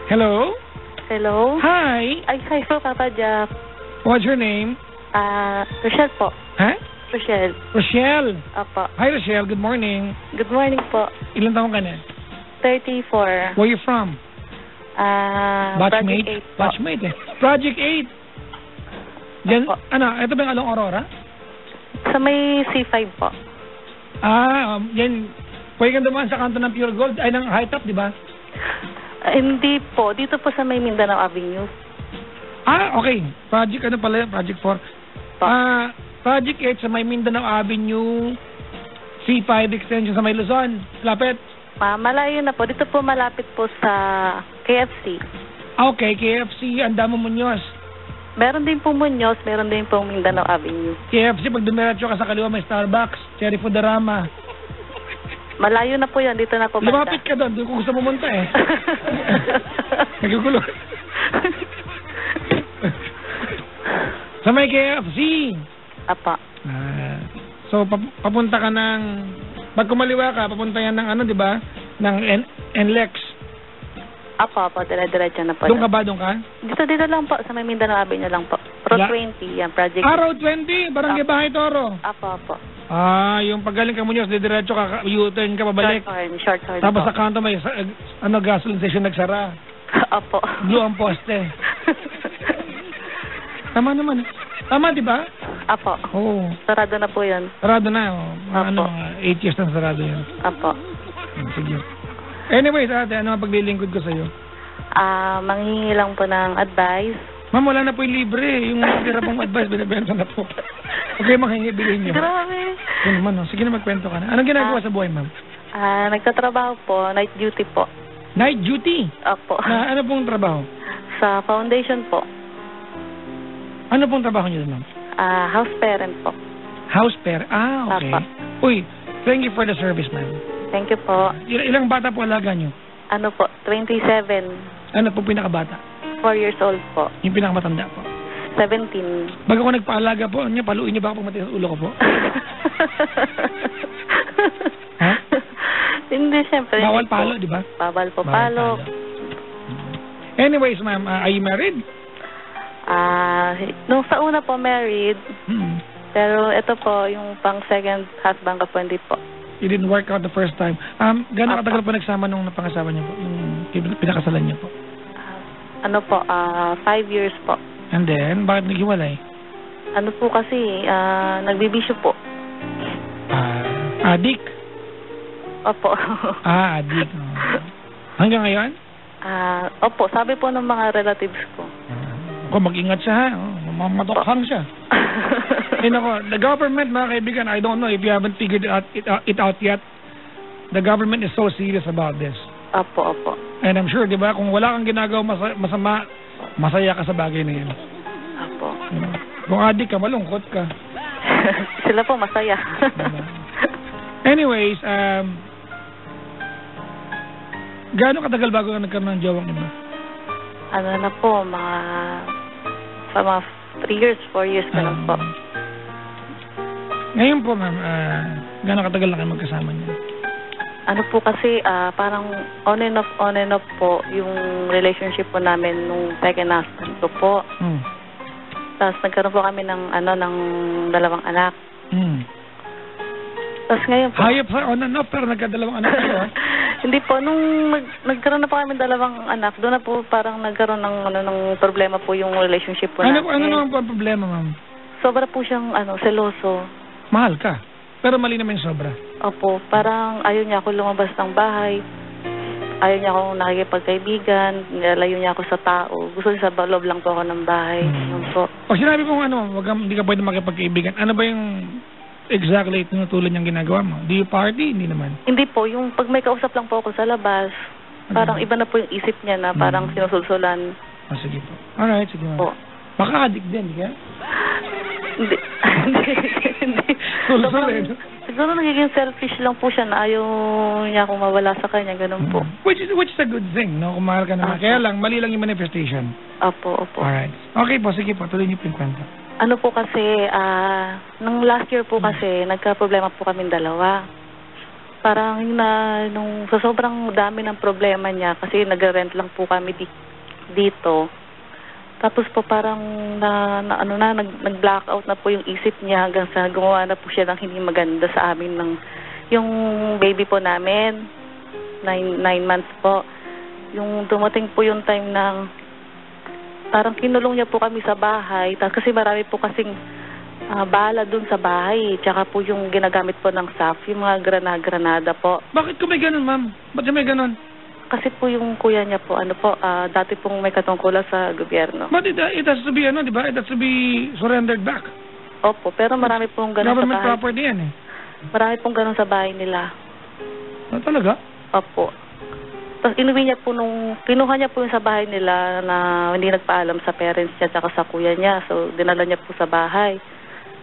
Hello? Hello? Hi. Ay, hi po, Papa Jack. What's your name? Rochelle po. Huh? Rochelle. Rochelle. Apo. Hi, Rochelle. Good morning. Good morning po. Ilan taong ka na? 34. Where you from? Project 8 po. Batchmate eh. Project 8. Diyan, Apo. ano, ito ba yung Along Aurora? Sa may C5 po. Yan. Pwede kang dumaan sa kanto ng Pure Gold, ay ng High Top, di ba? Hindi po. Dito po sa may Mindanao Avenue. Okay. Project, ano pala yan? Project 4. Po. Project 8 sa may Mindanao Avenue, C5 extension sa may Luzon. Lapit. Malayo na po. Dito po malapit po sa KFC. Okay, KFC, Andamo Muñoz. Meron din po Muñoz, meron din po Mindanao Avenue. KFC, pag dumiretso ka sa kaliwa, may Starbucks, Cherry Foodarama. Malayo na po yan. Dito na po banda. Lumapit ka doon. Doon ko gusto pumunta eh. Nagugulo. Sa may KFC. Apa. So, papunta ka ng... Pag kumaliwa ka, papunta yan ng ano, di ba? Ng NLEX. Apa, dire-diretso na po. Doon ka ba? Doon ka? Dito lang po. Sa may Mindanao Avenue lang po. Road 20, yan, project. Road 20? Barangay Bahay Toro? Apa. Yung pagaling ka mo nyo, didiretso ka, U-turn ka, pabalik. Short horn. Tapos sa kanto may, gasoline station nagsara. Apo. Blue ang poste. Tama naman. Tama, di ba? Apo. Oo. Sarado na po yan. Sarado na. Apo. 8 years na sarado yan. Apo. Sige. Anyways, ate, ano ang paglilingkod ko sa'yo? Manghingi lang po ng advice. Ma'am, wala na po yung libre. Yung tira pong advice, binibenta na po. Okay, manghingi, bilhin nyo. Grabe. Yun naman, sige na, magkwento ka na. Anong ginagawa sa buhay, ma'am? Nagtatrabaho po, night duty po. Night duty? Opo. Ano pong trabaho? Sa foundation po. Ano pong trabaho nyo, ma'am? House parent po. House parent? Okay. Opo. Uy, thank you for the service, ma'am. Thank you po. Ilang bata po alaga nyo? Ano po, 27. Ano po pinakabata? 4 years old po. Yung pinakamatanda po? 17. Bago ko nagpaalaga po, paluin niyo ba ako pag matigas ulo ko po? Ha? Hindi, syempre. Bawal palo, di ba? Bawal po palo. Anyways, ma'am, are you married? Nung sa una po, married. Pero ito po, yung pang second husband ko po, hindi po. You didn't work out the first time. Gano'ng katagal po nagsama nung napangasawa niyo po? Yung pinakasalan niyo po? Ano po, 5 years po. And then, bakit naghiwalay? Ano po kasi, nagbibisyo po. Adik? Opo. Adik. Hanggang ngayon? Opo, sabi po ng mga relatives ko. Mag-ingat siya ha. Matokhang siya. The government, mga kaibigan, I don't know if you haven't figured it out yet. The government is so serious about this. Opo. And I'm sure, di ba, kung wala kang ginagawa masama, masaya ka sa bagay na yan. Opo. Kung adik ka, malungkot ka. Sila po masaya. Anyways, gaano katagal bago ka nagkaroon ng jowang iba? Ano na po, mga 3 years, 4 years ka lang po. Ngayon po, ma'am, gaano katagal na kayo magkasama niya? Ano po kasi, parang on and off po yung relationship po namin nung second husband ko po. Tapos nagkaroon po kami ng 2 anak. Tapos ngayon po... Hayop sa on and off, pero nagkadalawang anak kayo, ha? Hindi po, nung nagkaroon na po kami 2 anak, doon na po parang nagkaroon ng problema po yung relationship po namin. Ano naman po ang problema, ma'am? Sobra po siyang seloso. Mahal ka, pero mali naman yung sobra. Opo, parang ayaw niya ako lumabas ng bahay. Ayaw niya akong nakikipagkaibigan. Nilalayo niya ako sa tao. Gusto niya sa loob lang po ako ng bahay. Yun po. Pag sinabi kong hindi ka pwede makipagkaibigan, ano ba yung exactly tinutulad niyang ginagawa mo? Do you party? Hindi naman. Hindi po. Yung pag may kausap lang po ako sa labas, parang iba na po yung isip niya na parang sinusulsulan. Sige po. Alright, sige po. Baka adik din, di ka? Hindi. Siguro nagiging selfish lang po siya na ayaw niya akong mawala sa kanya. Ganun po. Which is a good thing, no? Kung mahal ka naman. Kaya lang, mali lang yung manifestation. Opo. Alright. Okay po, sige po. Tuloy niyo po yung kwento. Ano po kasi, nung last year po kasi, nagka-problema po kaming 2. Parang sa sobrang dami ng problema niya, kasi nag-rent lang po kami dito. Tapos po parang nag-blackout na po yung isip niya hanggang sa gumawa na po siya ng hindi maganda sa amin yung baby po namin, 9 months po. Yung dumating po yung time na parang kinulong niya po kami sa bahay, kasi marami po kasing bala dun sa bahay, tsaka po yung ginagamit po ng staff, yung mga granada po. Bakit ko may ganun, ma'am? Ba't may ganun? Kasi po yung kuya niya po, dati pong may katungkulan sa gobyerno. But it has to be, di ba? It has to be surrendered back. Opo, pero marami pong ganun sa Government bahay. property yan eh. Marami pong ganun sa bahay nila. Talaga? Opo. Tapos kinuha niya po yung sa bahay nila na hindi nagpaalam sa parents niya at sa kuya niya. So, dinala niya po sa bahay.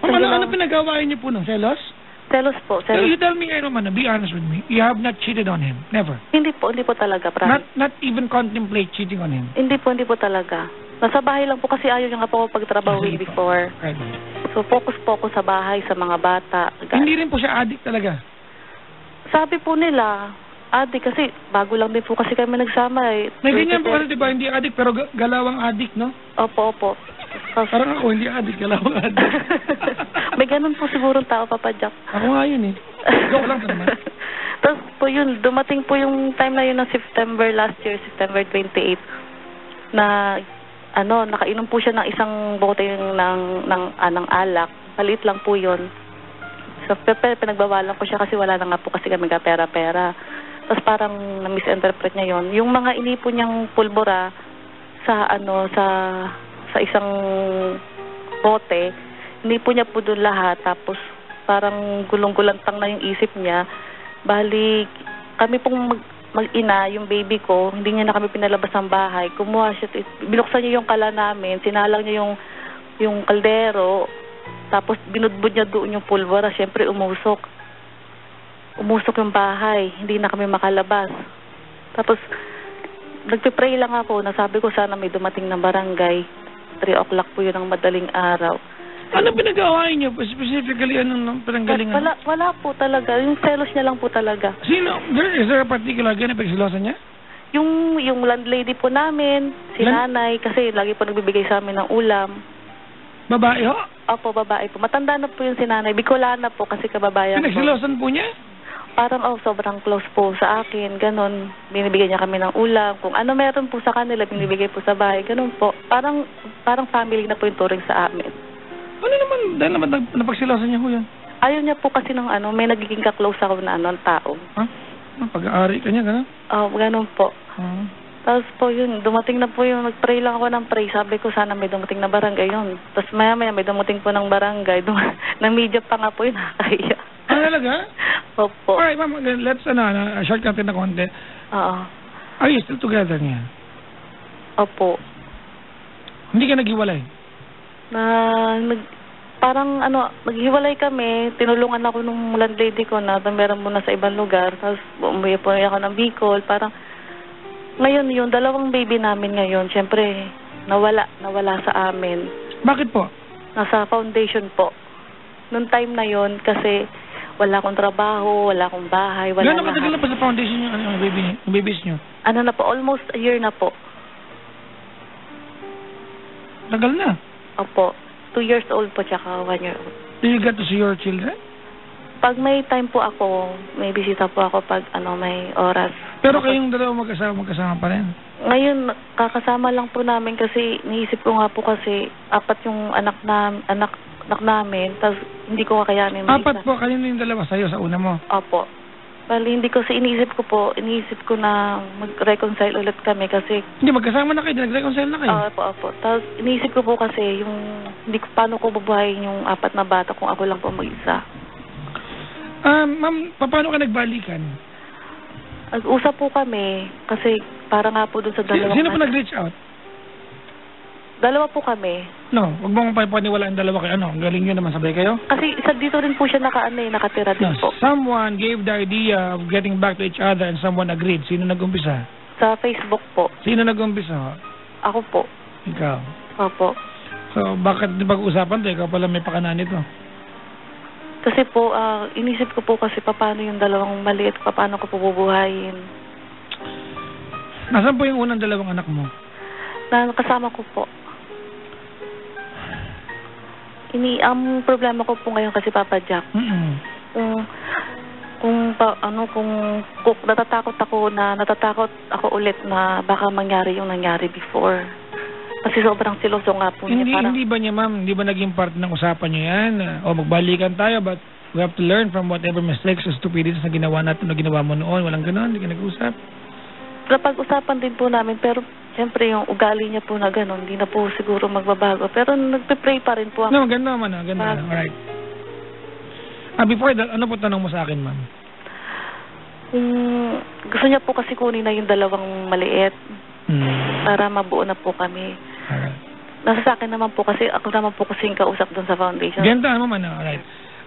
So, ano pinagawain niyo po nung selos? Selos po. Selos. So you tell me, be honest with me. You have not cheated on him? Never? Hindi po talaga. Not even contemplate cheating on him? Hindi po talaga. Nasa bahay lang po kasi ayaw niya nga po pagtrabahuin before. Right. So, focus po ako sa bahay, sa mga bata. Hindi rin po siya addict talaga? Sabi po nila, addict kasi bago lang din po kasi kami nagsama eh. May ganyan po kasi diba, hindi addict pero galawang addict, no? Opo. Parang ako hindi addict, galawang addict. May ganun po sigurong tao, Papa Jack. Ako nga yun eh. Joke lang naman. Tapos po yun, dumating po yung time na yun ng last year, September 28, na nakainom po siya ng isang bote ng alak. Palit lang po yun. So, pinagbawalan ko siya kasi wala na nga po kasi kami pera-pera. Tapos parang na-misinterpret niya yon. Yung mga inipon niyang pulbura sa isang bote, inipon niya po doon lahat. Tapos parang gulong-gulantang na yung isip niya. Bali, kami pong mag-ina, yung baby ko, hindi niya na kami pinalabas ng bahay. Kumuha siya, binuksan niya yung kala namin, sinalang niya yung kaldero, tapos binudbud niya doon yung pulbura. Siyempre umusok yung bahay, hindi na kami makalabas. Tapos nagpe-pray lang ako, nasabi ko sana may dumating ng barangay. 3 o'clock po yun ang madaling araw. Ano pinagawain niyo? Specifically, anong pinanggalingan? Wala po talaga. Yung selos niya lang po talaga. Sino? Is there a particular na pagsilosan niya? Yung landlady po namin, si nanay, kasi lagi po nagbibigay sa amin ng ulam. Babae ho? Opo, babae po. Matanda na po yung si nanay. Bicolana po kasi kababayan po. Pinagsilosan po niya? Parang sobrang close po sa akin. Ganon. Binibigyan niya kami ng ulam. Kung ano meron po sa kanila, binibigay po sa bahay. Ganon po. Parang family na po yung turing sa amin. Ano naman? Dahil naman napagsilosan niya ho yan? Ayaw niya po kasi ng may nagiging ka-close ako na tao. Ha? Pag-aari ka niya, gano'n? Ganon po. Tapos po yun, dumating na po yung nag-pray lang ako ng pray. Sabi ko sana may dumating na barangay yun. Tapos maya-maya may dumating po ng barangay. Ng media pa nga po yun, nakakaya. Talaga? Opo. Alright, ma'am, let's shortcut na konti. Oo. Are you still together niya? Opo. Hindi ka naghiwalay? Parang naghiwalay kami. Tinulungan ako nung landlady ko na meron muna sa ibang lugar. Tapos umuwi po ako ng Bicol. Parang ngayon yung 2 baby namin ngayon, syempre nawala sa amin. Bakit po? Nasa foundation po. Noong time na yon kasi wala akong trabaho, wala akong bahay, wala lahat. Gano'n matagal na pa sa foundation yung babies nyo? Po, almost a year na po. Tagal na? Opo. 2 years old po, tsaka 1 year old. Do you get to see your children? Pag may time po ako, may bisita po ako pag may oras. Pero kayong dalawa magkasama pa rin? Ngayon, kakasama lang po namin kasi niisip ko nga po kasi 4 yung anak namin, tapos hindi ko kakayanin. 4 po, kanino yung dalawa sa'yo sa una mo? Opo. Bali, hindi ko iniisip ko na mag-reconcile ulit kami kasi... Hindi, magkasama na kayo, nag-reconcile na kayo? Opo. Tapos iniisip ko po kasi paano ko bubuhayin yung 4 na bata kung ako lang po mag-isa. Ma'am, paano ka nagbalikan? Nag-usap po kami kasi para nga po dun sa dalawang... Sino po nag-reach out? 2 po kami. No, huwag mong paniwalaan 2 kayo. Ang galing nyo naman, sabay kayo? Kasi dito rin po siya nakatira din po. Someone gave the idea of getting back to each other and someone agreed. Sino nag-umpisa? Sa Facebook po. Sino nag-umpisa? Ako po. Ikaw? Opo. So, bakit pag-usapan to? Ikaw pala may pakanan nito. Kasi po, inisip ko po kasi paano yung dalawang maliit, paano ko po bubuhayin. Nasaan po yung unang dalawang anak mo? Kasama ko po. Ang problema ko po ngayon kasi Papa Jack, kung natatakot ako ulit na baka mangyari yung nangyari before. Kasi sobrang siloso nga po niya. Hindi ba niya, ma'am, hindi ba naging part ng usapan niyo yan? O magbalikan tayo, but we have to learn from whatever mistakes or stupidities na ginawa natin o ginawa mo noon. Walang gano'n, hindi ka nag-usap. Napag-usapan din po namin, pero siyempre yung ugali niya po na gano'n, hindi na po siguro magbabago. Pero nagpe-pray pa rin po ako. No, ganda naman, ganda. Alright. Before that, ano po tanong mo sa akin, ma'am? Gusto niya po kasi kunin na yung dalawang maliit para mabuo na po kami. Alright. Nasa sa akin naman po kasi, ako naman po kasi yung kausap doon sa foundation. Ganda naman, alright.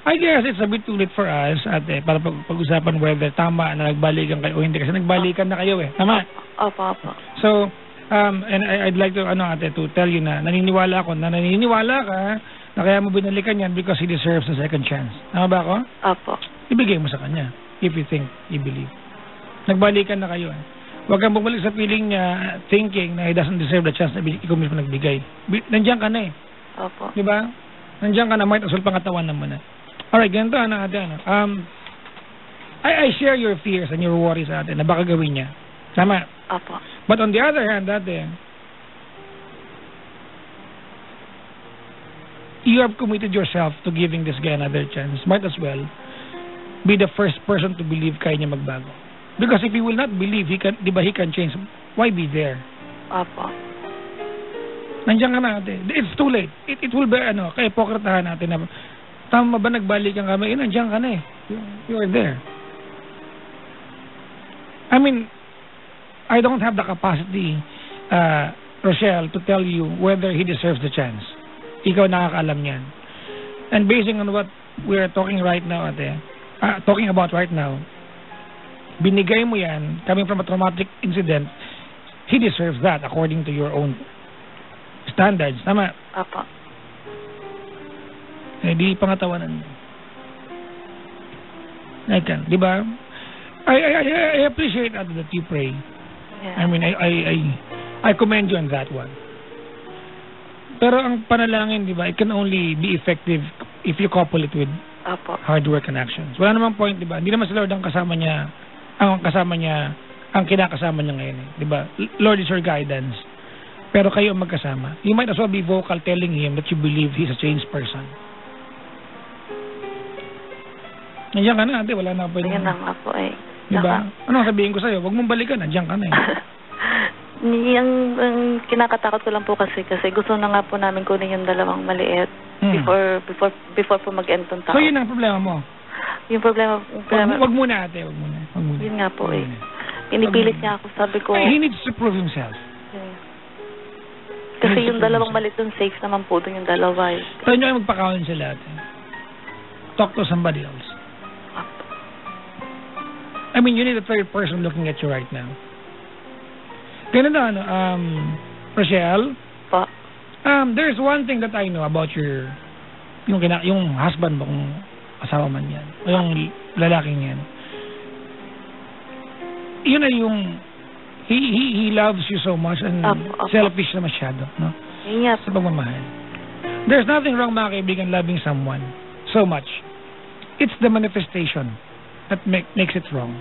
I guess it's a bit too late for us para pag-usapan whether tama na nagbalikan kayo o hindi. Kasi nagbalikan na kayo eh. Tama? Opo. So, and I'd like to, to tell you na naniniwala ka na kaya mo binalikan yan because he deserves a second chance. Tama ba ako? Opo. Ibigay mo sa kanya if you think, you believe. Nagbalikan na kayo eh. Huwag kang bumalik sa feeling niya, thinking na he doesn't deserve the chance na ikaw mismo nagbigay. Nandiyan ka na eh. Opo. Diba? Nandiyan ka na, might as well pangatawan naman na. Alright, ganito ate. I share your fears and your worries ate na baka gawin niya. Tama? Opo. But on the other hand, ate, you have committed yourself to giving this guy another chance. Might as well be the first person to believe kaya niya magbago. Because if he will not believe, he can change. Why be there? Apo. Nandiyan ka na ate. It's too late. It will be, kaya hipokritahan natin na, tama ba nagbalikan kami? Nandiyan ka na eh. You are there. I mean, I don't have the capacity, Rochelle, to tell you whether he deserves the chance. Ikaw nakakaalam niyan. And basing on what we're talking about right now, binigay mo yan, coming from a traumatic incident, he deserves that according to your own standards. Tama? Apa. Di pangatawanan mo. Di ba? I appreciate that you pray. Yeah. I mean, I commend you on that one. Pero ang panalangin, di ba, it can only be effective if you couple it with hard work and actions. Wala namang point, di ba? Hindi naman si Lord ang kinakasama niya ngayon, eh. Di ba? Lord is your guidance. Pero kayo ang magkasama. You might as well be vocal telling him that you believe he's a changed person. Nandiyan ka na, ate. Wala na pa yun. Yan na nga po eh. Di ba? Ano sabihin ko sa'yo? Huwag mong balikan. Nandiyan ka na eh. Yung kinakatakot ko lang po kasi gusto na nga po namin kunin yung dalawang maliit before po mag-end tong tao. So yun ang problema mo? Yung problema... Wag muna ate, wag muna. Yun nga po eh. Pinipilit niya ako, sabi ko... He needs to prove himself. Kasi yung dalawang maliit dun, safe naman po dun yung dalawa eh. Try nyo ay magpakawin sila ate. Talk to somebody else. I mean, you need a third person looking at you right now. Ganun na, Rochelle? Pa? There's one thing that I know about yung husband mo, kung asawa man yan, o yung lalaking yan. Yun na yung, he loves you so much and selfish na masyado, no? Yes. Sa pagmamahal. There's nothing wrong, mga kaibigan, loving someone so much. It's the manifestation that makes it wrong.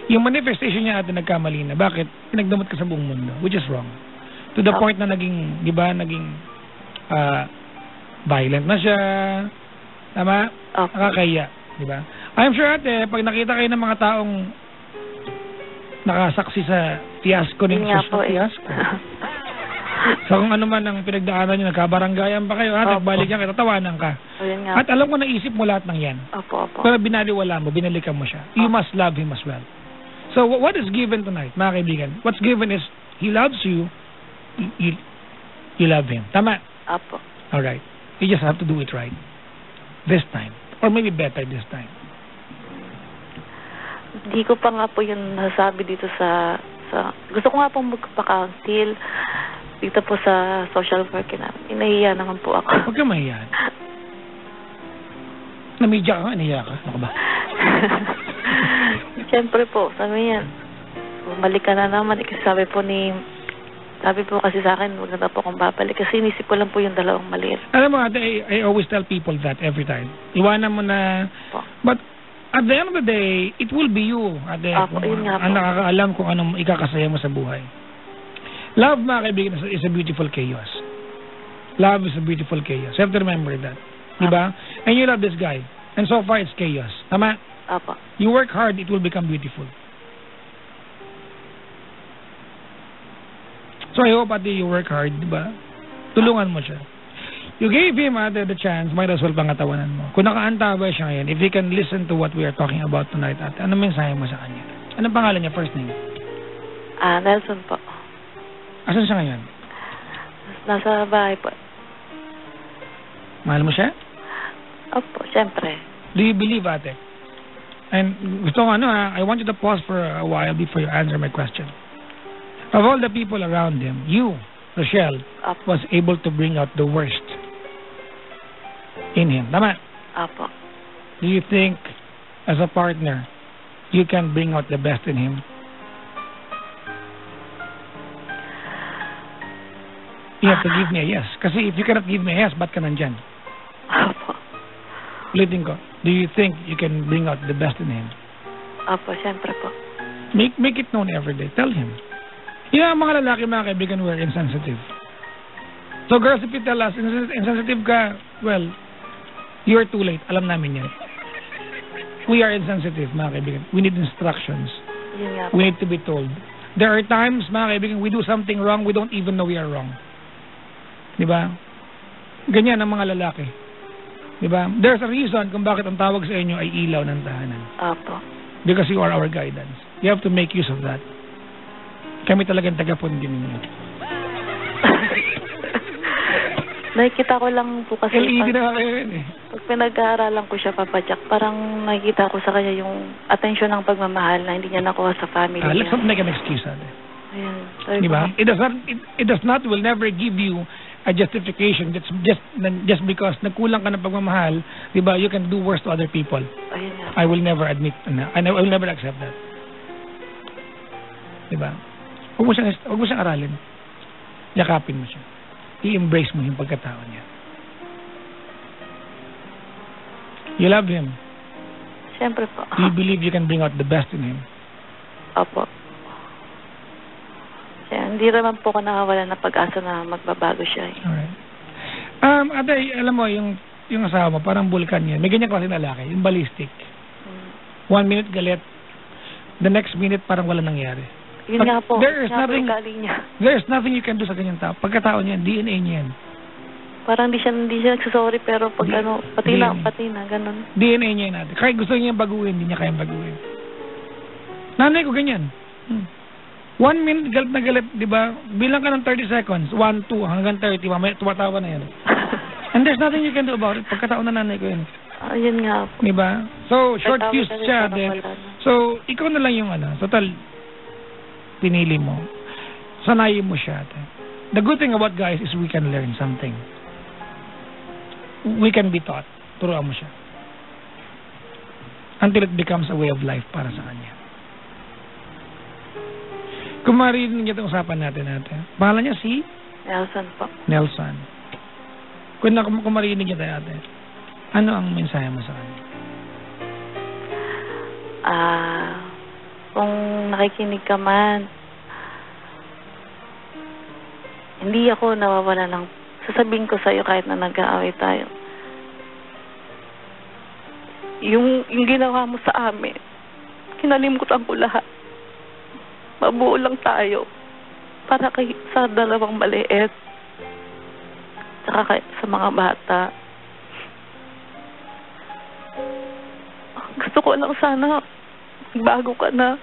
Yung manifestation niya ate nagkamali na. Bakit? Pinagdamot ka sa buong mundo, which is wrong. To the point na naging, di ba, violent na siya. Tama? Nakakaya. Di ba? I'm sure ate, pag nakita kayo ng mga taong nakasaksi sa fiasco ng fiasco. So kung ano man ang pinagdaanan nyo, nagkabaranggayan pa kayo, nagbalik yan, tatawanan ka. At alam ko naisip mo lahat ng yan. Pero binaliwala mo, binalikan mo siya. You must love him as well. So what is given tonight, mga kaibigan? What's given is, he loves you, you love him. Tama? Apo. Alright. You just have to do it right. This time. Or maybe better this time. Hindi ko pa nga po yung nasabi dito sa gusto ko nga pong magpa-counsel dito po sa social worker namin. Inahiya naman po ako. Huwag ka mahiya. Namidya ka, iniya ka. Ano ka ba? Siyempre po, sabi niya, bumalik ka na naman. Sabi po kasi sa akin, huwag na po akong babalik. Kasi inisip ko lang po yung dalawang maliit. Alam mo, ate, I always tell people that every time. Iwanan mo na, but at the end of the day, it will be you, ate. Yun nga po. Ang nakakaalam kung anong ikakasaya mo sa buhay. Love, mga kaibigan, is a beautiful chaos. Love is a beautiful chaos. You have to remember that. Diba? And you love this guy. And so far, it's chaos. Tama? Apo. You work hard, it will become beautiful. So I hope, ate, you work hard, diba? Tulungan mo siya. You gave him, ate, the chance, might as well pangatawanan mo. Kung nakaantabay siya ngayon, if he can listen to what we are talking about tonight, ate, ano mensahe mo sa kanya? Anong pangalan niya, first name? Nelson po. Asan siya ngayon? Nasa bahay po. Mahal mo siya? Opo, siyempre. Do you believe, ate? And gusto ko, I want you to pause for a while before you answer my question. Of all the people around him, you, Rochelle, was able to bring out the worst in him. Tama? Apo. Do you think, as a partner, you can bring out the best in him? You have to give me a yes. Kasi if you cannot give me a yes, ba't ka nandyan? Apo. Ulitin ko. Do you think you can bring out the best in him? Apo, siyempre po. Make it known every day. Tell him. Ang mga lalaki, mga kaibigan, we're insensitive. So girls, if you tell us, insensitive ka, well, you're too late. Alam namin yan. We are insensitive, mga kaibigan. We need instructions. Yun nga po. We need to be told. There are times, mga kaibigan, we do something wrong, we don't even know we are wrong. Diba? Ganyan ang mga lalaki. Diba? There's a reason kung bakit ang tawag sa inyo ay ilaw ng tahanan. Apo. Because you are our guidance. You have to make use of that. Kami talagang tagapundi ninyo. Nakikita ko lang po kasi LED na kayo yun eh. Pag pinag-aaralan ko siya, Papa Jack, parang nakikita ko sa kanya yung atensyon ng pagmamahal na hindi niya nakuha sa family niya. Let's not make an excuse, ate. Ayan. Diba? It does not, will never give you a justification just because nagkulang ka ng pagmamahal, diba, you can do worse to other people. Ayun nga. I will never admit, and I will never accept that. Diba? Huwag mo siyang aralin. Yakapin mo siya. I-embrace mo yung pagkatao niya. You love him. Siyempre po. Do you believe you can bring out the best in him? Opo. Kaya hindi naman po ako nakawala na pag-asa na magbabago siya. Alright. Ate, alam mo, yung asawa mo, parang bulkan yan. May ganyan kasi lalaki, yung ballistic. 1 minute galit, the next minute parang wala nangyari. Yun nga po. There's nothing you can do sa ganyan tao. Pagkatao niya, DNA niya yan. Parang hindi siya nagsasorry, pero pag pati na, ganun. DNA niya yan natin. Kahit gusto niya baguhin, hindi niya kayang baguhin. Nanay ko ganyan. 1 minute galit na galit, di ba? Bilang ka ng 30 seconds, 1, 2, hanggang 30, mamaya tumatawa na yan. And there's nothing you can do about it. Pagkatao na nanay ko yan. Ayun nga po. Di ba? So, short fuse siya. So, ikaw na lang yung total, pinili mo. Sanayin mo siya. The good thing about guys is we can learn something. We can be taught. Turuan mo siya. Until it becomes a way of life para sa kanya. Kung marinig niya itong usapan natin. Pangalan niya si? Nelson po. Nelson. Kung marinig niya tayo natin, ano ang mensahe mo sa kanya? Kung nakikinig ka man, hindi ako nawawala ng sasabihin ko sa'yo kahit na nag-aaway tayo. Yung ginawa mo sa amin, kinalimutan ko lahat. Mabuo lang tayo para sa dalawang maliit tsaka sa mga bata. Gusto ko lang sana bago ka na.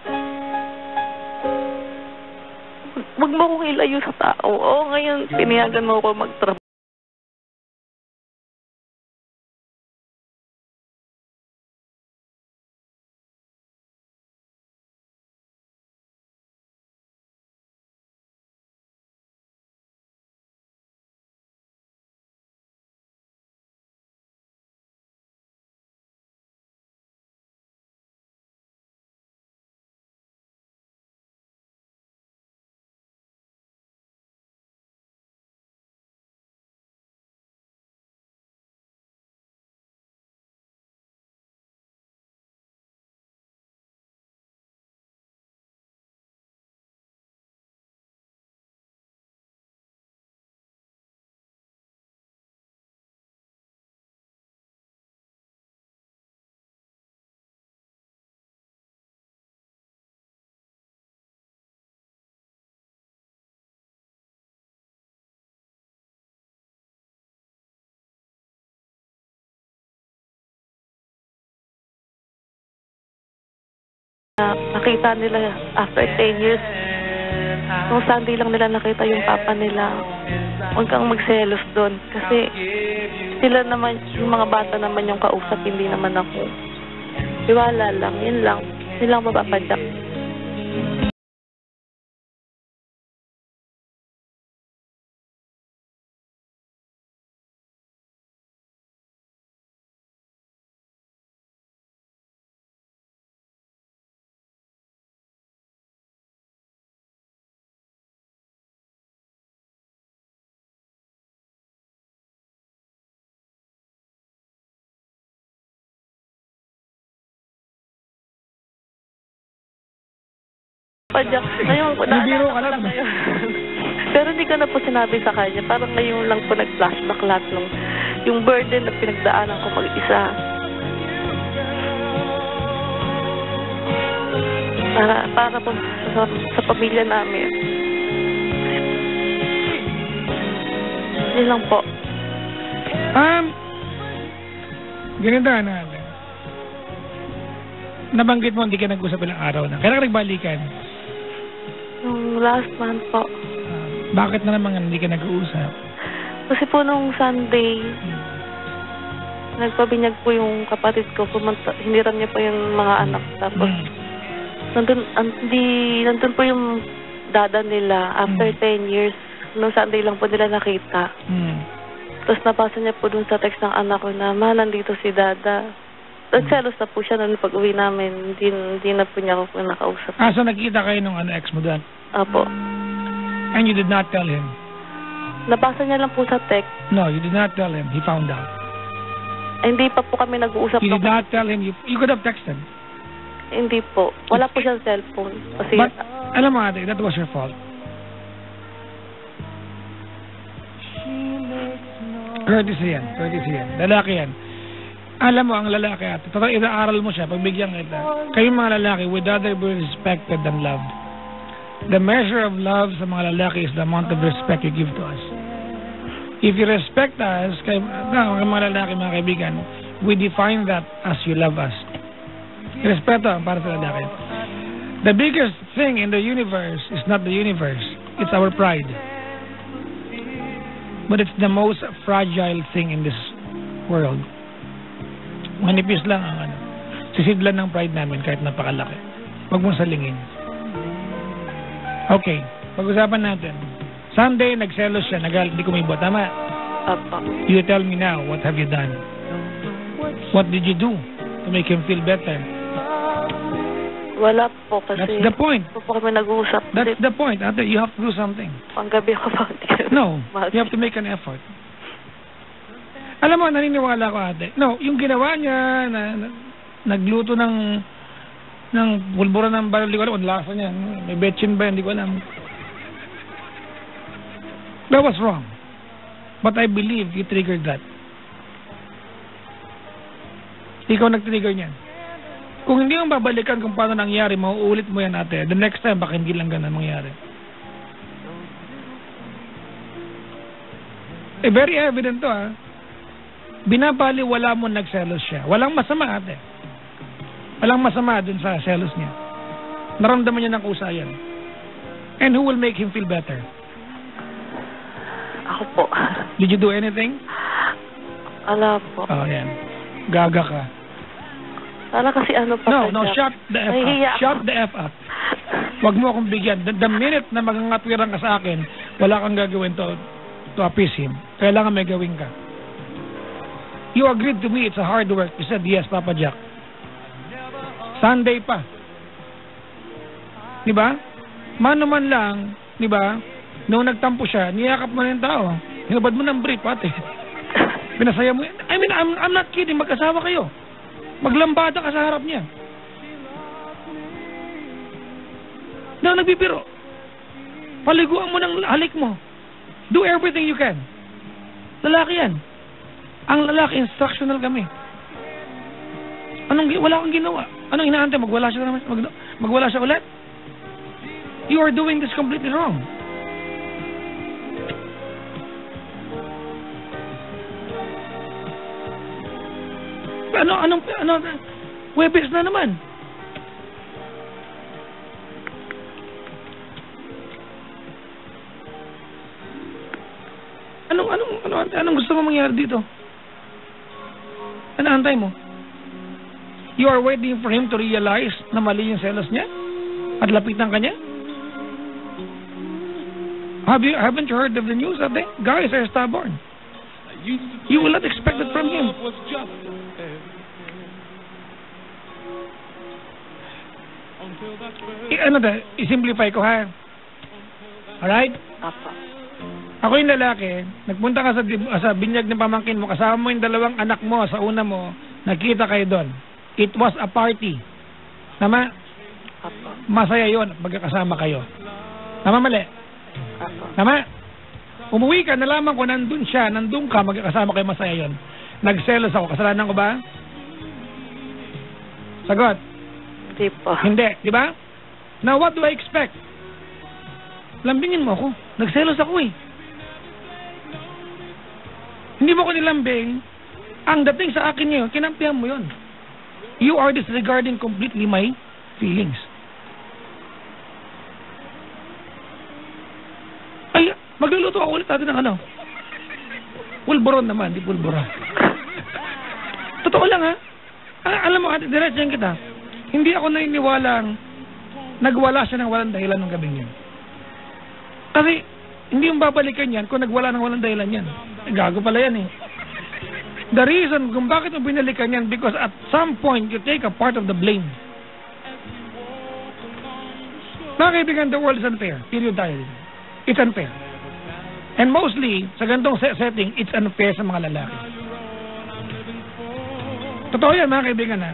Wag mo akong ilayo sa tao. Oo, ngayon pinayagan mo ako magtrabaho. nakita nila after 10 years. Nung Sunday lang nila nakita yung papa nila. Huwag kang magselos doon. Kasi sila naman, yung mga bata naman yung kausap, hindi naman ako. Iwala lang, yun lang. Yun lang mapapadyak. Padyak. Ngayon, Bibiro ka lang. Pero hindi ko na po sinabi sa kanya. Parang ngayon lang po nag-flashback lahat ng yung burden na pinagdaanan ko mag-isa. Para po sa pamilya namin. Yun lang po. Ganito natin. Nabanggit mo hindi ka nag-usap ilang araw na. Kailan ka nagbalikan? Nung last month po. Bakit na naman hindi ka nag-uusap? Kasi po nung Sunday, nagpabinyag po yung kapatid ko. Hiniram niya po yung mga anak. Tapos, nandun po yung dada nila after 10 years. Nung Sunday lang po nila nakita. Tapos napasa niya po dun sa text ng anak ko na, Ma, nandito si dada. Nagselos na po siya nung pag-uwi namin. Hindi na po niya ako nakausap. So nakita kayo nung ex mo doon? Apo. And you did not tell him? Nabasa niya lang po sa text. No, you did not tell him. He found out. Hindi pa po kami nag-uusap. You did not tell him. You could have texted. Hindi po. Wala po siyang cellphone. Kasi, but, alam mo ate, that was your fault. Courtesy yan. Lalaki yan. Alam mo, ang lalaki ate, total inaaral mo siya, pagbigyan kita. Kayong mga lalaki would rather be respected than loved. The measure of love sa mga lalaki is the amount of respect you give to us. If you respect us, mga lalaki, mga kaibigan, we define that as you love us. Respeto para sa lalaki. The biggest thing in the universe is not the universe. It's our pride. But it's the most fragile thing in this world. Manipis lang ang sisidlan ng pride namin kahit napakalaki. Huwag mong salingin. Okay, pag-usapan natin. Sunday, nagselos siya, hindi kumibot. Tama? Apa. You tell me now, what have you done? What did you do to make him feel better? Wala po kasi. That's the point. Po kami nag-uusap. That's the point. Ate, you have to do something. Panggabi ako pa. No, you have to make an effort. Alam mo, naniniwala ko ate. No, yung ginawa niya, nagluto ng pulbura ng baril, hindi ko alam, ang lasa niya. May betchin ba, hindi ko alam. That was wrong. But I believe you triggered that. Ikaw nag-trigger niyan. Kung hindi mo babalikan kung paano nangyari, mauulit mo yan ate. The next time, baka hindi lang ganun mangyari. Very evident to binabaliwala mo nagselos siya. Walang masama ate. Walang masama dun sa selos niya. Naramdaman niya ng kusayan. And who will make him feel better? Ako po. Did you do anything? Wala po. Oh, yan. Gaga ka. Wala kasi pa. No, shut the F up. Shut the F up. Wag mo akong bigyan. The minute na magangatwiran ka sa akin, wala kang gagawin to appease him. Kailangan may gawin ka. You agreed to me it's a hard work. You said, yes, Papa Jack. Sunday pa. Diba? Mano man lang, diba? Noong nagtampo siya, niyakap mo na yung tao. Hinubad mo ng brief, pati. Pinasaya mo. I mean, I'm not kidding. Mag-asawa kayo. Maglambada ka sa harap niya. No, nagbibiro. Paliguan mo ng halik mo. Do everything you can. Lalaki yan. Ang lalaki, instructional kami. Wala kang ginawa. Anong inaantay? Magwala siya naman? Magwala siya ulit? You are doing this completely wrong. Webis na naman. Anong gusto mo mangyari dito? Ano antay mo? You are waiting for him to realize na mali yung selos niya? At lapitan ka niya? Haven't you heard of the news that guys are stubborn? You will not expect it from him. I-simplify ko ha. Alright? Apa. Ako yung lalaki, nagpunta ka sa binyag ng pamangkin mo, kasama mo yung dalawang anak mo sa una mo, nagkita kayo doon. It was a party. Tama? Apa. Masaya yun, magkakasama kayo. Tama mali? Apa. Tama? Umuwi ka, nalaman ko nandun siya, nandun ka, magkakasama kayo, masaya yun. Nagselos ako, kasalanan ko ba? Sagot? Hindi po. Hindi, di ba? Now what do I expect? Lambingin mo ako. Nagselos ako eh. Hindi mo ko nilambing. Ang dating sa akin ngayon, kinampihan mo yun. You are disregarding completely my feelings. Ay, magluluto ako ulit natin ng ano. Pulburon naman, di pulburon. Totoo lang ha. Alam mo, diretso kita. Hindi ako naniniwalang nagwala siya ng walang dahilan ng gabing yun. Kasi, hindi yung babalikan yan kung nagwala ng walang dahilan yan. Gago pala yan eh. The reason kung bakit mo binalikan yan, because at some point, you take a part of the blame. Mga kaibigan, the world is unfair. Period tayo. It's unfair. And mostly, sa ganitong setting, it's unfair sa mga lalaki. Totoo yan, mga kaibigan ha.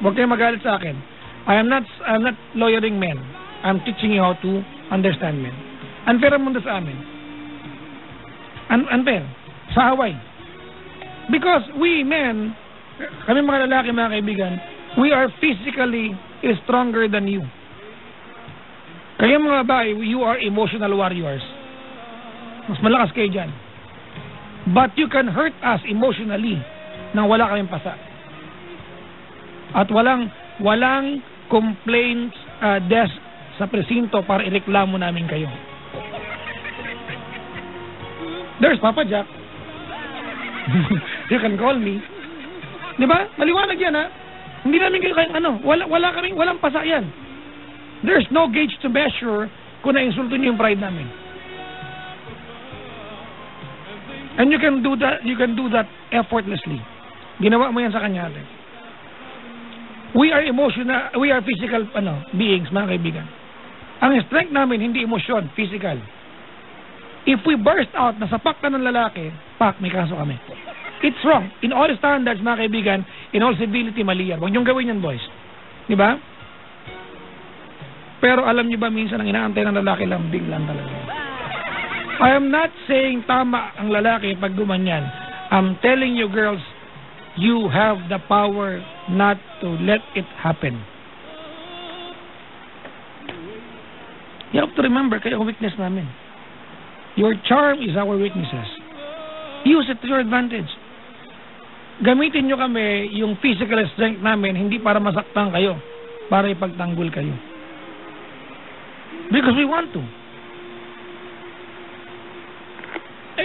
Huwag kayong magalit sa akin. I'm not lawyering men. I'm teaching you how to understand men. Unfair ang mundo sa amin. Unfair. Sa Hawaii. Because we men, kami mga lalaki, mga kaibigan, we are physically stronger than you. Kaya mga babae, you are emotional warriors. Mas malakas kayo dyan. But you can hurt us emotionally nang wala kaming pasa. At walang complaints desk sa presinto para ireklamo namin kayo. There's Papa Jack. You can call me. Di ba? Maliwanag yan ha. Hindi namin kayo kayong ano. Walang pasa yan. There's no gauge to measure kung na-insulto niyo yung pride namin. And you can do that effortlessly. Ginawa mo yan sa kanya. We are physical beings, mga kaibigan. Ang strength namin hindi emosyon, physical. If we burst out na sapak ka ng lalaki, may kaso kami. It's wrong. In all standards, mga kaibigan, in all civility, mali yan. Huwag niyong gawin yan, boys. Di ba? Pero alam niyo ba, minsan ang inaantay ng lalaki, lambing lang talaga. I am not saying tama ang lalaki pag gumanyan. I'm telling you, girls, you have the power not to let it happen. You have to remember, kayo ang weakness namin. Your charm is our weaknesses. Use it to your advantage. Gamitin nyo kami yung physical strength namin hindi para masaktan kayo, para ipagtanggol kayo. Because we want to.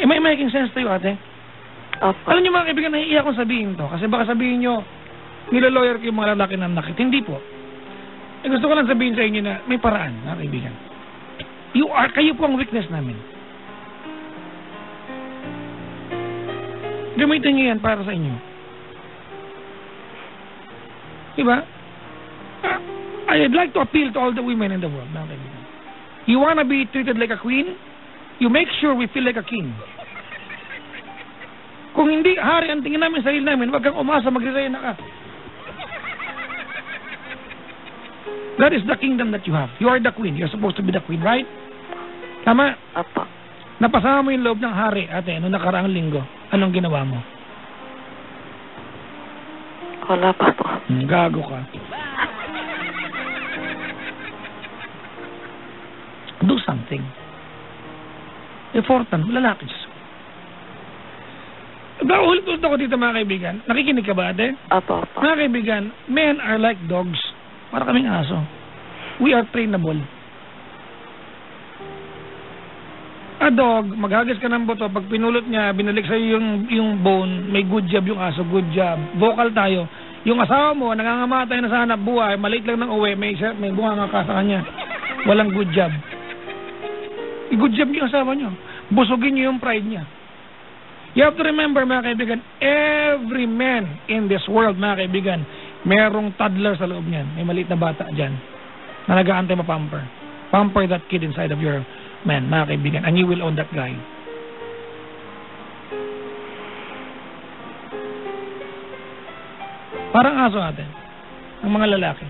Am I making sense to you, ate? Opo. Alam nyo mga kaibigan, nahiiyak kong sabihin to. Kasi baka sabihin nyo, nilolawyer kayo mga lalaki na nakit. Hindi po. Gusto ko lang sabihin sa inyo na may paraan, mga kaibigan. Kayo po ang weakness namin. Gamitin nyo yan para sa inyo. Diba? I'd like to appeal to all the women in the world. You wanna be treated like a queen? You make sure we feel like a king. Kung hindi, hari ang tingin namin, sarili namin, wag kang umasa, magre-reina ka. That is the kingdom that you have. You are the queen. You're supposed to be the queen, right? Tama? Apa. Napasama mo yung loob ng hari, ate, noong nakaraang linggo. Anong ginawa mo? Wala pa po. Gago ka. Do something. Important, lalaki. Ulit-ulit ako dito, mga kaibigan. Nakikinig ka ba, ate? Apa. Mga kaibigan, men are like dogs. Para kaming aso. We are trainable. A dog, maghagis ka ng buto, pag pinulot niya, binalik sa'yo yung bone, may good job yung aso, good job. Vocal tayo. Yung asawa mo, nangangamatay na sa hanap buhay, maliit lang ng uwi, may bunga ka sa kanya. Walang good job. Good job yung asawa niyo. Busugin niyo yung pride niya. You have to remember, mga kaibigan, every man in this world, mga kaibigan, merong toddler sa loob niyan. May maliit na bata dyan na nag-aantay mapamper. Pamper that kid inside of your man, mga kaibigan, and you will own that guy. Parang aso natin, ang mga lalaki.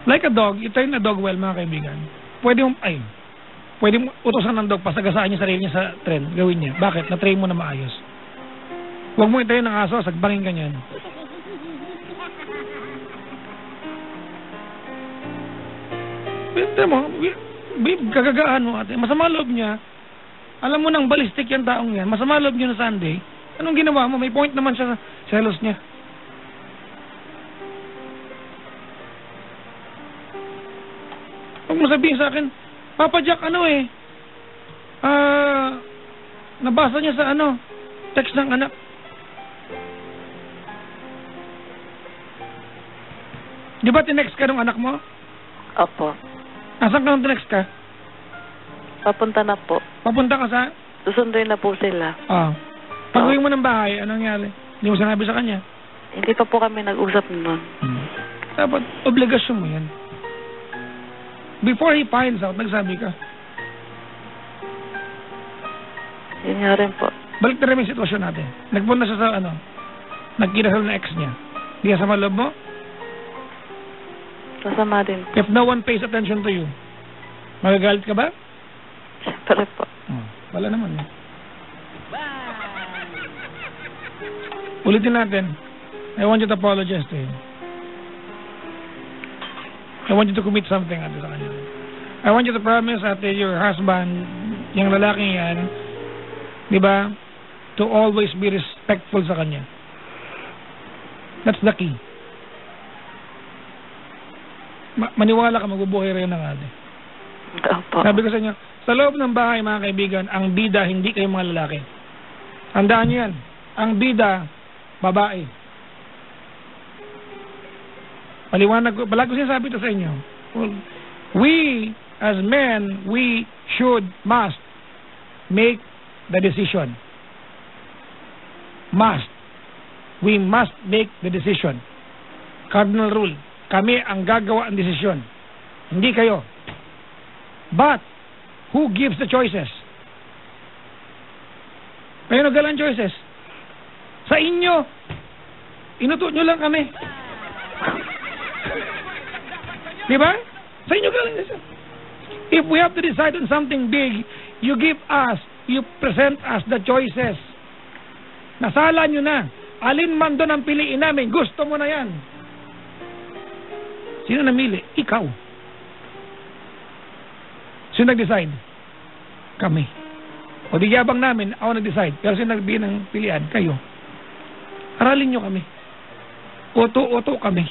Like a dog, you train a dog well, mga kaibigan. Pwede mo utosan ng dog, pasagasaan niya sarili niya sa trend, gawin niya. Bakit? Na-train mo na maayos. Huwag mo i-train ng aso, sagbangin ka niyan. Pwede mo, kagagaan mo ate. Masama loob niya. Alam mo nang ballistic yung taong yan. Masama loob niya na Sunday. Anong ginawa mo? May point naman siya sa selos niya. Huwag mo sabihin sa akin, Papa Jack, nabasa niya sa text ng anak. Di ba tinext ka ng anak mo? Opo. Asan ka nung tinext ka? Papunta na po. Papunta ka sa? Susunduin na po sila. Pag-uwi mo ng bahay, anong nangyari? Hindi mo sinabi sa kanya? Hindi pa po kami nag-usap nun. Dapat, obligasyon mo yan. Before he finds out, nagsabi ka. Yun nga rin po. Balik na rin yung sitwasyon natin. Nagpunta siya sa nagkita sa ex niya. Di ka sa maloob mo? Kasama din. If no one pays attention to you, magagalit ka ba? Siyempre po. Wala naman. Ulitin natin. I want you to apologize to him. I want you to commit something ate sa kanya. I want you to promise ate your husband, yung lalaking yan, di ba, to always be respectful sa kanya. That's the key. Maniwala ka, magbubuhay rin ng ate. Opo. Sabi ko sa inyo, sa loob ng bahay, mga kaibigan, ang bida, hindi kayo mga lalaki. Tandaan nyo yan. Ang bida, babae. Paliwanag ko, palagi ko sinasabi ito sa inyo. Well, we, as men, we must make the decision. Must. We must make the decision. Cardinal rule. Kami ang gagawa ang desisyon. Hindi kayo. But, who gives the choices? Kayo nagalang choices. Sa inyo, inuto nyo lang kami. Diba? Sa inyo galing decision. If we have to decide on something big, you present us the choices. Nasala nyo na. Alin man doon ang piliin namin, gusto mo na yan. Sino namili? Ikaw. Sino nag-decide? Kami. O di yabang namin, ako nag-decide. Pero sino nagbigay ng pilihan? Kayo. Aralin nyo kami. Oto kami.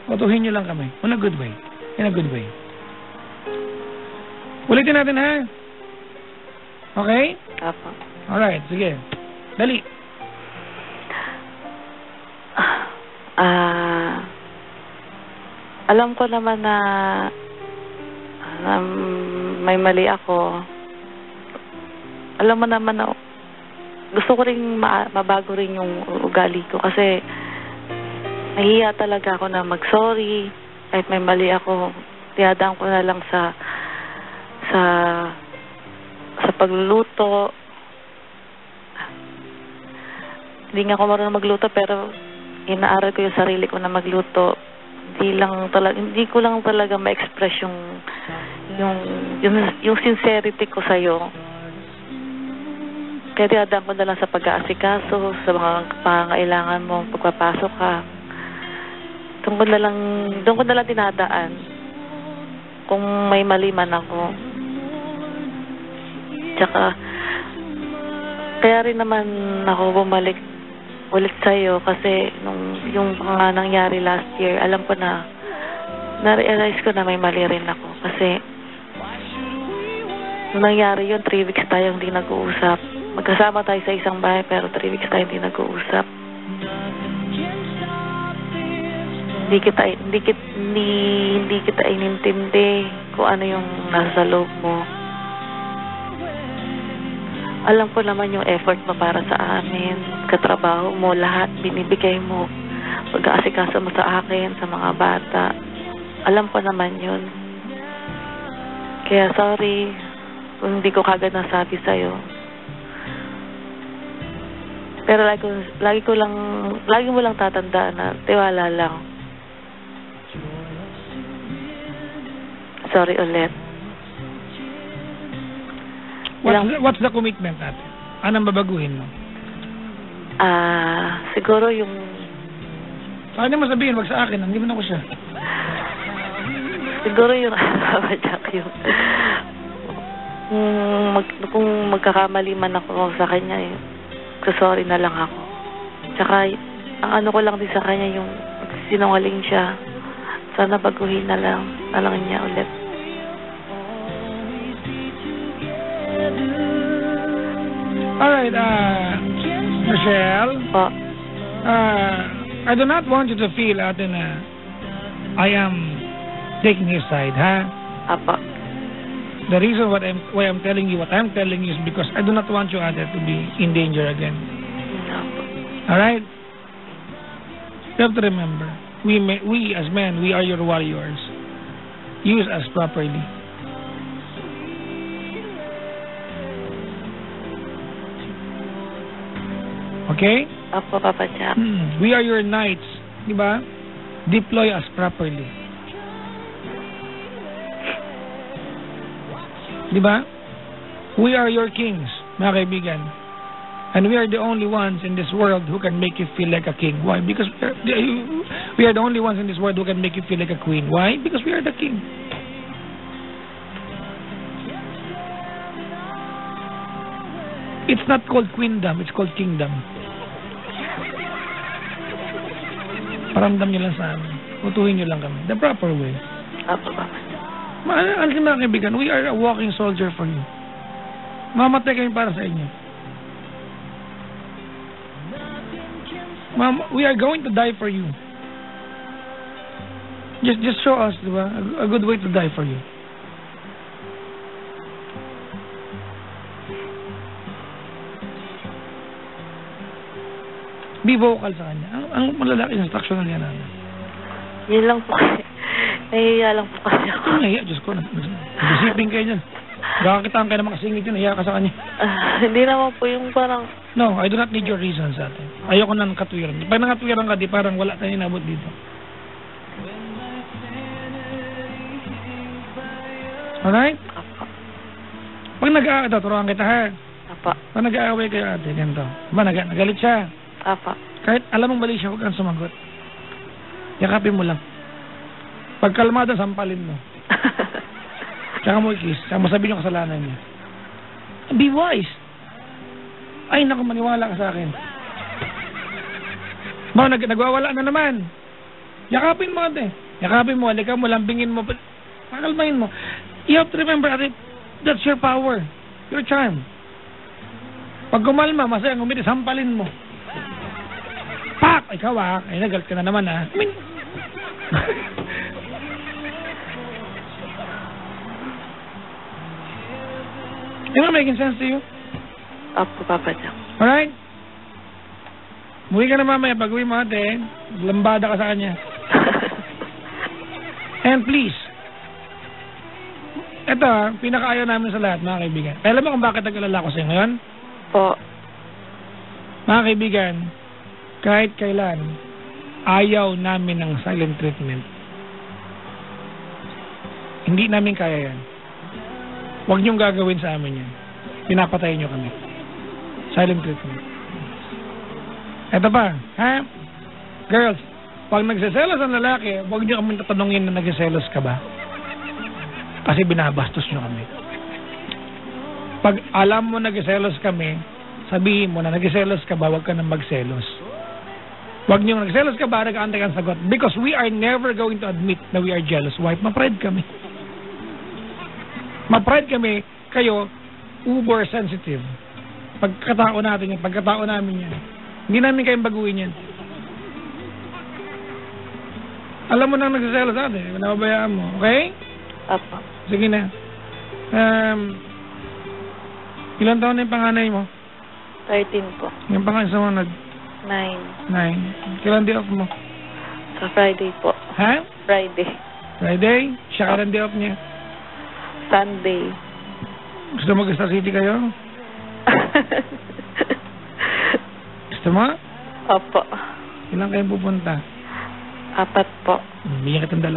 Otuhin nyo lang kami. In a good way. In a good way. Ulitin natin ha? Okay? Apo. Alright, sige. Dali. Alam ko naman na may mali ako. Alam mo naman na gusto ko rin mabago rin yung ugali ko kasi nahiya talaga ako na mag-sorry kahit may mali ako. Tiyadaan ko na lang sa pagluluto. Hindi nga ako marunong magluto pero inaaral ko yung sarili ko na magluto. Hindi ko lang talaga ma-express yung sincerity ko sa'yo. Kaya tiyadaan ko na lang sa pag-aasikaso, sa mga pangangailangan mo, pagpapasok ka. Doon ko na lang dinadaan kung may mali man ako. Tsaka, kaya rin naman ako bumalik ulit sa'yo kasi yung mga nangyari last year, alam ko na realize ko na may mali rin ako kasi Nung nangyari yun, 3 weeks tayo hindi nag-uusap. Magkasama tayo sa isang bahay pero 3 weeks tayo hindi nag-uusap. Hindi kita inintindi kung ano yung nasa loob mo. Alam ko naman yung effort mo para sa amin, katrabaho mo, lahat binibigay mo, pag-aasikaso mo sa akin, sa mga bata. Alam ko naman yun. Kaya sorry kung hindi ko kagad nasabi sa'yo. Pero lagi mo lang tatandaan na tiwala lang. Sorry ulit. What's the commitment natin? Anong babaguhin mo? Siguro yung... Paano mo sabihin, wag sa akin, hindi mo na ko siya. Siguro yung... kung magkakamali man ako sa kanya, sorry na lang ako. Tsaka, ang ano ko lang din sa kanya, yung sinungaling siya. Sana baguhin na lang niya ulit. Alright, Michelle. Po. I do not want you to feel, ate, na I am taking his side, ha? Apo. The reason why I'm telling you what I'm telling you is because I do not want you, ate, to be in danger again. Apo. Alright? You have to remember, we as men, we are your warriors. Use us properly. Okay? Apo, Papa Jack. We are your knights. Diba? Deploy us properly. Diba? We are your kings, mga kaibigan. And we are the only ones in this world who can make you feel like a king. Why? Because we are the only ones in this world who can make you feel like a queen. Why? Because we are the king. It's not called queendom, it's called kingdom. Paramdam nyo lang sa amin. Utuhin nyo lang kami. The proper way. Apo, Papa. Mga kaibigan, we are a walking soldier for you. Mamatay kami para sa inyo. We are going to die for you. Just show us, diba? A good way to die for you. Be vocal sa kanya. Ang malalaki instructional yan namin. Yun lang po kasi. Nahihiya lang po kasi ako. Nahihiya, Diyos ko. Nag-isipin kayo dyan. Gakakitaan kayo na makasingit yun. Nahihiya ka sa kanya. Hindi naman po yung parang... No, I do not need your reasons, ate. Ayoko na ng katwiran. Pag nangatwiran ka, di parang wala tayong inabot dito. Alright? Apa. Pag nag-aaway, turuan kita, ha? Apa. Pag nag-aaway kayo, ate, ganito. Ba, nagalit siya. Apa. Kahit alam mong mali siya, huwag kang sumagot. Yakapin mo lang. Pag kalmada, sampalin mo. Tsaka mo i-kiss. Tsaka mo sabihin yung kasalanan niya. Be wise. Ay, naku, maniwala ka sa akin. Ba, nagwawala na naman. Yakapin mo, ate. Yakapin mo, halika mo, lambingin mo. Pakalmahin mo. You have to remember, ate, that's your power. Your charm. Pag gumalma, masaya, ngumiti, sampalin mo. Pak! Ikaw, ay, nagalit ka na naman, I mean... Am I making sense to you? Apo, Papa Jack. Alright? Muwi ka na mamaya. Pag-uwi mo, ate, lambada ka sa kanya. And please, ito, pinakaayaw namin sa lahat, mga kaibigan. Alam mo kung bakit nag-alala ko sa'yo ngayon? Po. Mga kaibigan, kahit kailan, ayaw namin ng silent treatment. Hindi namin kaya yan. Huwag niyong gagawin sa amin yan. Pinapatayin niyo kami. Silent treatment. Eto pa, ha? Girls, pag nagsiselos ang lalaki, huwag niyo kami tatanungin na nagsiselos ka ba? Kasi binabastos niyo kami. Pag alam mo nagsiselos kami, sabihin mo na nagsiselos ka ba, huwag ka nang magselos. Huwag niyo nagselos ka ba, nag-aantay kang sagot. Because we are never going to admit na we are jealous wife. Ma-pride kami. Ma-pride kami kayo, uber sensitive. Pagkatao natin yan, pagkatao namin yan. Hindi namin kayong baguhin yan. Alam mo nang nagsaselos natin, nababayaan mo, okay? Apo. Sige na. Ilan taon na yung panganay mo? 13 po. Yung panganay sa mga 9. 9. Kailan day off mo? Sa Friday po. Ha? Friday. Friday? Siya kailan day off niya? Sunday. Gusto mo Star City kayo? Gusto mo? Opo. Ilan kayo pupunta? 4 po. Bigyan kitang 2.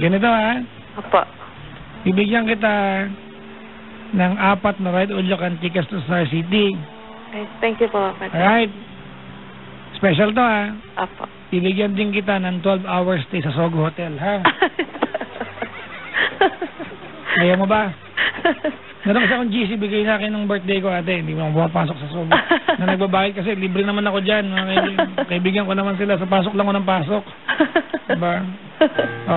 Ganito ha? Opo. Bibigyan kita ng 4 na ride all you can tickets to Star City. Okay, thank you po, Papa. Alright. Special to ha? Opo. Bibigyan din kita ng 12 hours stay sa Sogo Hotel ha? Ayaw mo ba? Meron kasi akong GC bigay sa akin ng birthday ko ate. Hindi mo pumapasok sa Sogo. Na nagbabayad kasi libre naman ako dyan. Kaibigan ko naman sila. Sa pasok lang ko ng pasok. Diba?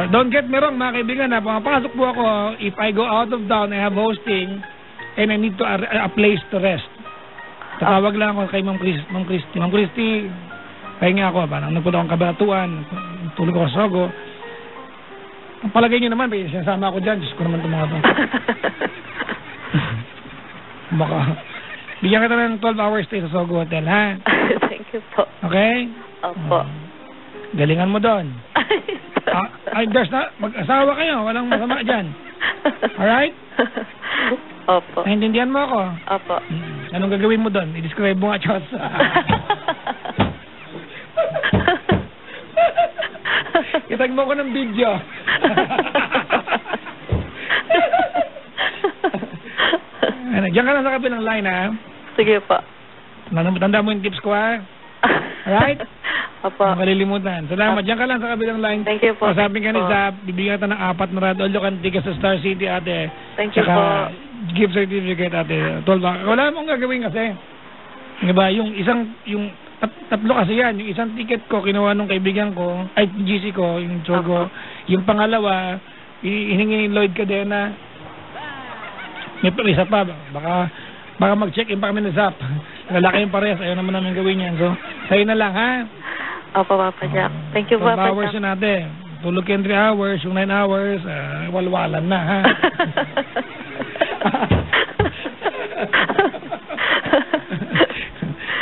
Don't get me wrong mga kaibigan ha. Pumapasok po ako. If I go out of town, I have hosting and I need to a place to rest. Tatawag lang ako kay Ma'am Christy. Ma'am Christy, pahinga ako. Parang nagpunta akong Kabanatuan. Tulog ako sa Sogo. Ang palagay nyo naman, sinasama ako dyan. Diyos ko naman tumata. Baka. Bigyan kita ng 12 hours stay sa Sogo Hotel, ha? Thank you po. Okay? Opo. Galingan mo doon. There's not, mag-asawa kayo. Walang masama dyan. Alright? Opo. Naintindihan mo ako? Opo. Anong gagawin mo doon? I-describe mo nga, Chos. Itag mo ko ng video. Diyan ka lang sa kabilang line, ha? Sige po. Tanda mo yung tips ko, ha? Alright? Opo. Huwag kalilimutan. Salamat. Diyan ka lang sa kabilang line. Thank you po. Sabi ka ni Zap, bibigyan ka ng 4 na ride all you can tickets sa Star City, ate. Thank you po. Gift certificate, ate. 12 hours. Wala mong gagawin kasi. Diba? Yung tatlo kasi yan. Yung isang ticket ko, kinuha nung kaibigan ko, ay, GC ko, yung Chogo. Yung pangalawa, hiningi ni Lloyd Cadena. May isa pa, baka mag-check-in pa kami na Zap. Lalaki yung parehas, ayaw naman namin gawin yan. So, sa'yo na lang, ha? Opo, Papa Jack. Thank you, Papa Jack. 12 hours yun natin. Tulog yung 3 hours, yung 9 hours, walwalan na, ha?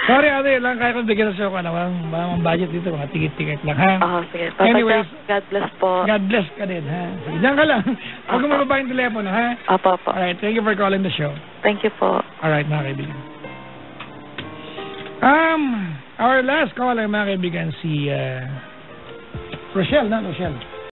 Sorry, ate, lang kaya kong bigyan sa show ko. Ang budget dito, mga ticket-ticket lang, ha? Oo, sige. Papa Anyways, Jack, God bless po. God bless ka din, ha? Sige, diyan ka lang. Huwag mo mababa yung telepono, ha? Opo, opo. Alright, thank you for calling the show. Thank you po. Alright, mga kaibigan. Our last caller, mga kaibigan, si Rochelle, na? Rochelle.